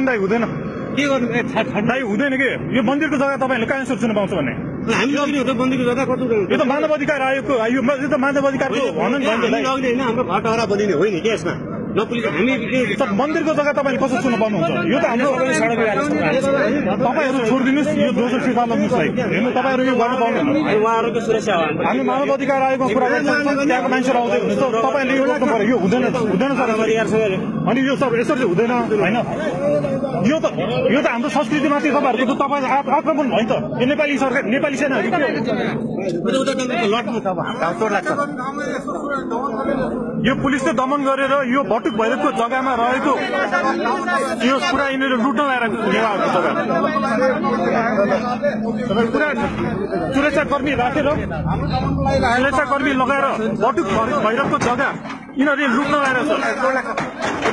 दाइ हुँदैन के गर्नु दाइ हुँदैन के यो मन्दिरको जग्गा तपाईँहरूले कहाँ सोच्नु पाउँछ भन्ने हामी लग्ने हो त मन्दिरको जग्गा कस्तो यो त मानव अधिकार आयोगको यो त मानव अधिकारको भन्न नि लग्ने होइन हाम्रो घर टहरा बनिने होइन के यसमा नपुलिस हामी मन्दिरको जग्गा तपाईँले कसो सुन्न पाउनुहुन्छ यो त हाम्रो तपाईँहरू छोडिदिनुहोस् यो दोस्रो फिर्ता लग्नुहोस् हेर्नु तपाईँहरू यो गर्न पाउनुहुन्न उहाँहरूको सुरक्षा हो हामी मानव अधिकार आयोगमा कुरा गर्छौँ त्यहाँको मान्छेहरू आउँदै हुनुहुन्छ तपाईँले यो गर्नु पर्यो यो हुँदैन सर अनि यो सर यसरी चाहिँ हुँदैन होइन यो त हाम्रो संस्कृतिमाथि तपाईँहरूको तपाईँ आक्रमण भयो नि त यो नेपाली सरकार नेपाली सेनाहरू यो पुलिसले दमन गरेर यो भटुक भैरवको जग्गामा रहेको यो पुरा यिनीहरू लुट्न लगाएर नेवारको जग्गा पुरा सुरक्षाकर्मी राखेर सुरक्षाकर्मी लगाएर भटुक भैरवको जग्गा यिनीहरूले लुट्न लगाएर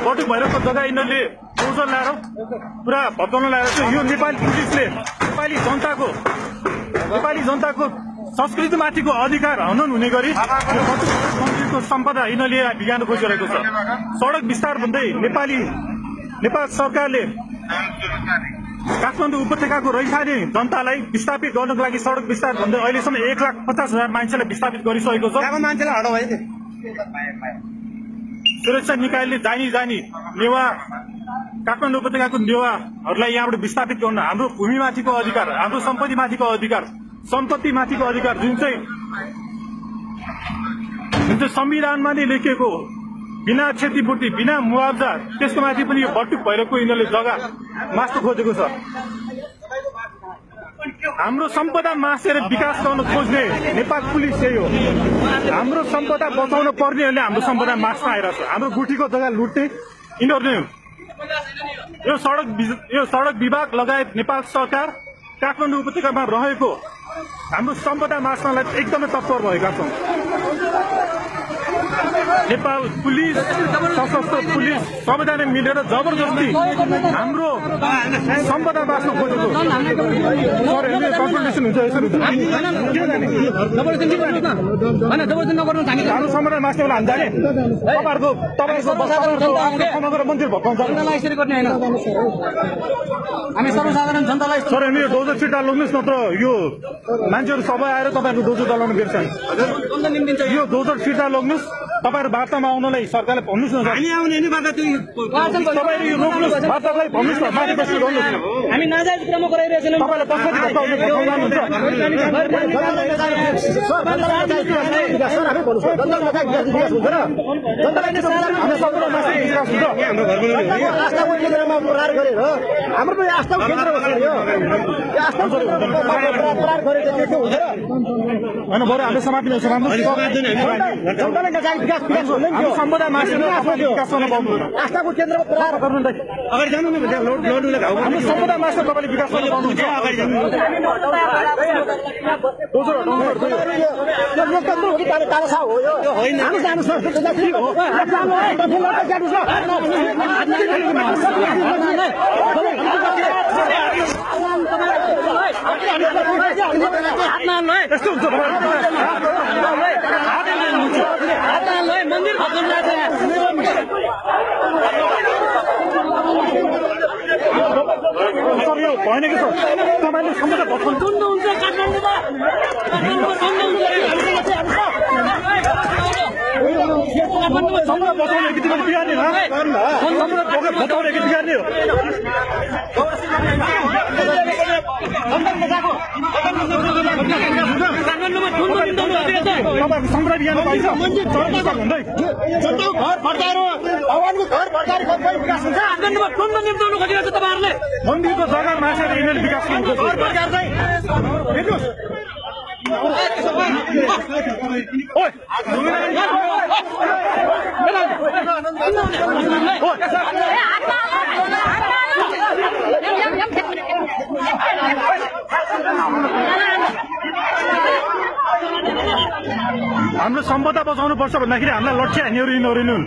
भटुक भैरवको जग्गा यिनीहरूले डोजर ल्याएर पुरा भत्काउन लगाएर यो नेपाली पुलिसले नेपाली जनताको संस्कृतिमाथिको अधिकार हनन हुने गरी मन्दिरको सम्पदा यिनीहरूले बिगार्न खोजिरहेको छ। सडक विस्तार भन्दै नेपाल सरकारले काठमाडौँ उपत्यकाको रैथाने जनतालाई विस्थापित गर्नको लागि सडक विस्तार भन्दै अहिलेसम्म 1,50,000 मान्छेलाई विस्थापित गरिसकेको छ। सुरक्षा निकायले जानी नेवा काठमाडौँ उपत्यकाको नेवाहरूलाई यहाँबाट विस्थापित गर्न हाम्रो भूमिमाथिको अधिकार हाम्रो सम्पत्तिमाथिको अधिकार सम्पत्तिमाथिको अधिकार जुन चाहिँ संविधानमा नै लेखिएको बिना क्षतिपूर्ति बिना मुआवजा त्यसको माथि पनि यो भटुक भैरवको यिनीहरूले जग्गा मास्न खोजेको छ। हाम्रो सम्पदा मासेर विकास गर्न खोज्ने नेपाल पुलिस यही हो। हाम्रो सम्पदा बचाउन पर्नेहरूले हाम्रो सम्पदा मास्न आइरहेको छ। हाम्रो गुठीको जग्गा लुट्ने यिनीहरूले यो सडक विभाग लगायत नेपाल सरकार काठमाडौँ उपत्यकामा रहेको हाम्रो सम्पदा मास्नलाई एकदमै तत्पर भएका छौँ। नेपाल पुलिस सशस्त्र पुलिस सबैजना मिलेर जबरजस्ती हाम्रो सम्पदा बाँच्न खोजेको कन्फ्रन्टेसन हुन्छ यसरी हाम्रो सम्पदा मास्ने बेला हामी जाने तपाईँहरूको मन्दिर भत्काउँछ हामी सर्वसाधारण जनतालाई सर हामी यो डोजर छिटा लग्नुहोस् नत्र यो मान्छेहरू सबै आएर तपाईँहरूको डोजर चलाउनु बिर्छन् यो डोजर छिटा लग्नुहोस् तपाईँहरू वार्तामा आउनलाई सरकारले भन्नुहोस् न हामी आउने नि बाटो तपाईँले यो रोक्नुहोस् वार्तालाई भन्नुहोस् न माथि बस्नु गर्नुहोस् हामी नाजायज क्रम गराइरहेको छैनौँ तपाईँलाई कसरी हाम्रो पनि आस्थाको केन्द्र होइन बरु हामीले समाप्ति सम्पदा मासेर विकास गर्न पाउनु आस्थाको केन्द्रमा प्रहार गर्नु अगाडि जानु न लड्नुलाई घाउ हाम्रो सम्पदा मासेर तपाईँले विकास गर्न पाउनुहुन्छ अगाडि जानु मन्दिर भएन कि सर तपाईँले सम्पदा भत्काउनु हुन्छ काठमाडौँमा सम्पदा बचाउने कि तिमीले बिगार्ने सम्पदा बचाउने कि बिगार्ने हो तपाईँको सम्पदा बिगार्नु पाइन्छ भन्दै घर फर्काएर भगवानको घर फर्काएर विकास हुन्छ काठमाडौँमा टुन्न निम्ताउनु खोजिरहेको छ तपाईँहरूले मन्दिरको जग्गा मासेर यिनीहरूले विकास गर्नु घर फर्काएर चाहिँ हेर्नुहोस् हाम्रो सम्पदा बचाउनु पर्छ भन्दाखेरि हामीलाई लक्ष्य हान्नेहरू यिनीहरू हुन्।